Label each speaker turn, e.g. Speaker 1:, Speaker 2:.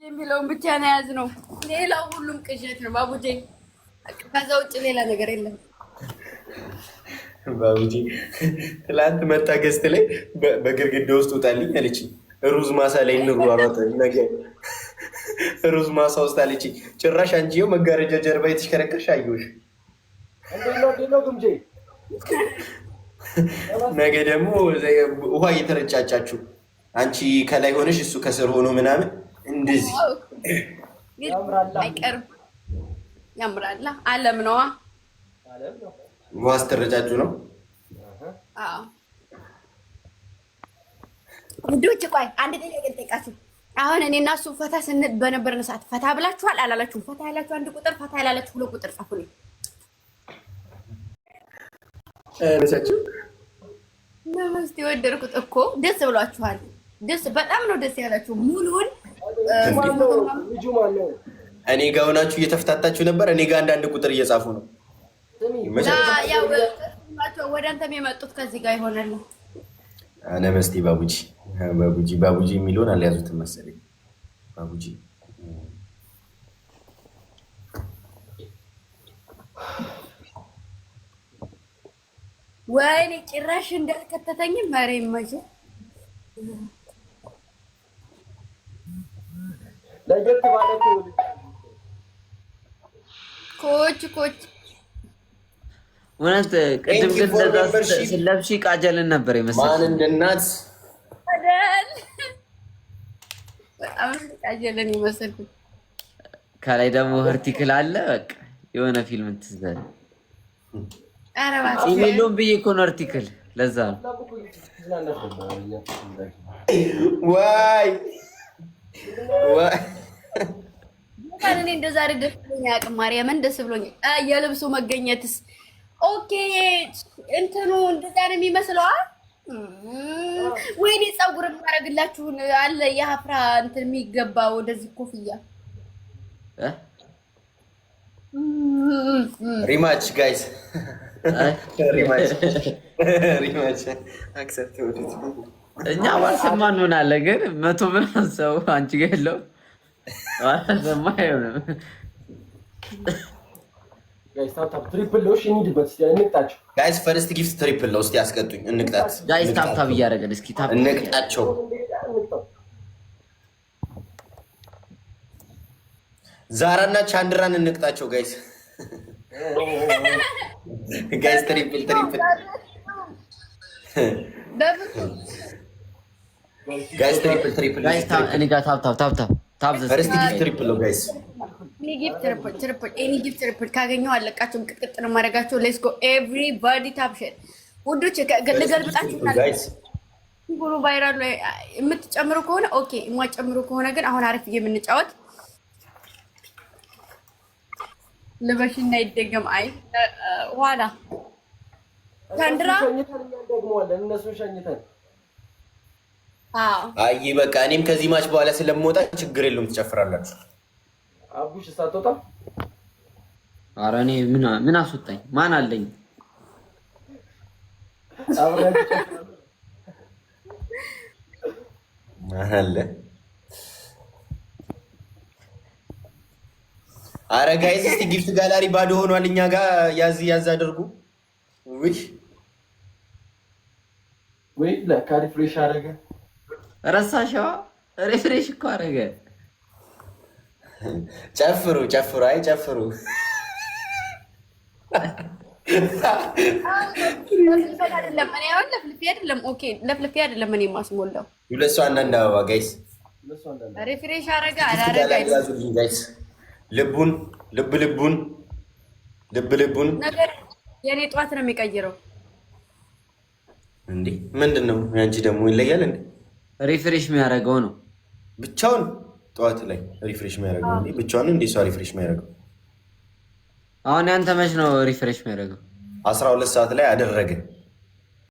Speaker 1: የሚለውን ብቻ ነው የያዝነው። ሌላው ሁሉም ቅዠት ነው ባቡጄ። ከዛ ውጭ ሌላ ነገር የለም።
Speaker 2: ባቡጄ ትላንት መጣ ገዝት ላይ በግርግዳ ውስጥ ውጣልኝ አለችኝ። ሩዝ ማሳ ላይ እንሯሯጥ ነገ ሩዝ ማሳ ውስጥ አለችኝ። ጭራሽ አንቺው መጋረጃ ጀርባ የተሽከረከርሽ አየሁሽ። ነገ ደግሞ ውሃ እየተረጫጫችሁ አንቺ ከላይ ሆነሽ እሱ ከስር ሆኖ ምናምን እንደዚህ
Speaker 1: አይቀርም። ያምራላ አለም ነዋ።
Speaker 2: ውሃ ስትረጫጩ ነው።
Speaker 1: ውዶች ቆይ አንድ ጥያቄ ልጠይቃችሁ። አሁን እኔ እና እሱ ፈታ ስንል በነበረን ሰዓት ፈታ ብላችኋል አላላችሁም? ፈታ ያላችሁ አንድ ቁጥር፣ ፈታ ያላላችሁ ሁለት ቁጥር ጻፉልኝ።
Speaker 2: ነሳችሁ
Speaker 1: ነመስቲ ወደድኩት እኮ ደስ ብሏችኋል። ደስ በጣም ነው ደስ ያላችሁ። ሙሉውን
Speaker 2: እኔ ጋር ሆናችሁ እየተፈታታችሁ ነበር። እኔ ጋር አንዳንድ ቁጥር እየጻፉ ነው።
Speaker 1: ወደ አንተም የመጡት ከዚህ ጋር ይሆናል።
Speaker 2: ነመስቲ ባቡጂ ባቡጂ ባቡጂ የሚለውን አልያዙትም መሰለኝ። ባቡጂ
Speaker 1: ወይኔ ጭራሽ እንዳልከተተኝ መሬ መቼ
Speaker 3: ለየት ማለት
Speaker 1: ኮች ኮች
Speaker 4: እውነት ቅድም ግን ስለብሺ ቃጀልን ነበር የመሰለኝ።
Speaker 2: ማን እንደ እናት
Speaker 1: አይደል? በጣም ቃጀልን ይመስልኩት።
Speaker 4: ከላይ ደግሞ ቨርቲካል አለ። በቃ የሆነ ፊልም ትዝዛለ።
Speaker 1: ኧረ እባክህ
Speaker 4: ኢሜሉን ብዬ እኮ ነው አርቲክል። ለዛ ነው
Speaker 2: ዋይ ዋይ
Speaker 1: እኔ እንደዛ ደስ ብሎኝ አያውቅም። ማርያምን ደስ ብሎኝ የልብሱ መገኘትስ ኦኬ እንትኑ እንደዛ ነው የሚመስለው። ወይኔ ፀጉር የማደርግላችሁን አለ የሀፍራ እንትን የሚገባ ወደዚህ ኮፍያ
Speaker 2: ሪማች ጋይስ ሪማች ሪማች አክሰፕት ወደት
Speaker 4: እኛ ዋሰማ እንሆናለን። ግን 100 ምናምን ሰው አንቺ ጋር የለውም። ዋሰማ አይሆንም።
Speaker 3: ጋይስ ታፕ ትሪፕል ሎሽ እንሂድበት እስቲ እንቅጣቸው።
Speaker 2: ጋይስ ፈርስት ጊፍት ትሪፕል ነው። እስቲ አስቀጡኝ እንቅጣት።
Speaker 4: ጋይስ ታፕ እያደረገን እስኪ ታፕ
Speaker 2: እንቅጣቸው። ዛራና ቻንድራን እንቅጣቸው ጋይስ። ጋይስ ትሪፕል ትሪፕል ጋይስ ትሪፕል ትሪፕል
Speaker 4: ጋይስ ታፕ እኔ ጋር ታፕ ታፕ ታፕ ታፕ ታፕ
Speaker 2: ፈርስት ጊፍት ትሪፕል ነው ጋይስ።
Speaker 1: እኔ ጊፍት ትሪፕል ትሪፕል እኔ ጊፍት ትሪፕል ካገኘው አለቃቸውም ቅጥቅጥ ነው ማድረጋቸው። ሌትስ ጎ ኤቭሪባዲ ታፕ ሼር ውዶች። ልገልብጣችሁ
Speaker 2: ጋይስ
Speaker 1: ጉሩ ቫይራል ላይ የምትጨምሩ ከሆነ ኦኬ፣ የማትጨምሩ ከሆነ ግን አሁን አሪፍ የምንጫወት ልበሽና ይደገም። አይ ኋላ ቻንድራ
Speaker 3: ደግሞዋለን እነሱን ሸኝተን
Speaker 2: አይ በቃ እኔም ከዚህ ማች በኋላ ስለምወጣ ችግር የለውም ትጨፍራላችሁ።
Speaker 3: አቡሽ ሳትወጣ
Speaker 4: ኧረ እኔ ምን አስወጣኝ? ማን አለኝ?
Speaker 2: ማን አለ? ኧረ ጋይስ እስቲ ጊፍት ጋላሪ ባዶ ሆኗል። እኛ ጋር ያዝ ያዝ አድርጉ።
Speaker 3: ወይ ለካ ሪፍሬሽ አደረገ።
Speaker 4: ረሳሽዋ ሪፍሬሽ እኮ አደረገ።
Speaker 2: ጨፍሩ ጨፍሩ፣ አይ ጨፍሩ።
Speaker 1: አይደለም እኔ አሁን ለፍልፌ አይደለም። ኦኬ ለፍልፌ አይደለም እኔ የማስሞላው
Speaker 2: ሁለት ሰው አንዳንድ አበባ ጋይስ።
Speaker 1: ሪፍሬሽ አደረገ አላረገ
Speaker 2: ጋይስ። ልቡን ልብ ልቡን ልብ ልቡን
Speaker 1: ነገር የኔ ጧት ነው የሚቀይረው።
Speaker 2: እንዴ ምንድን ነው ያንቺ ደግሞ ይለያል እንዴ?
Speaker 4: ሪፍሬሽ የሚያደርገው ነው
Speaker 2: ብቻውን ጠዋት ላይ ሪፍሬሽ የሚያደርገው እንዴ? ብቻውን እንዴ ሰው ሪፍሬሽ የሚያደርገው?
Speaker 4: አሁን ያንተ መች ነው ሪፍሬሽ የሚያደርገው?
Speaker 2: 12 ሰዓት ላይ አደረገ።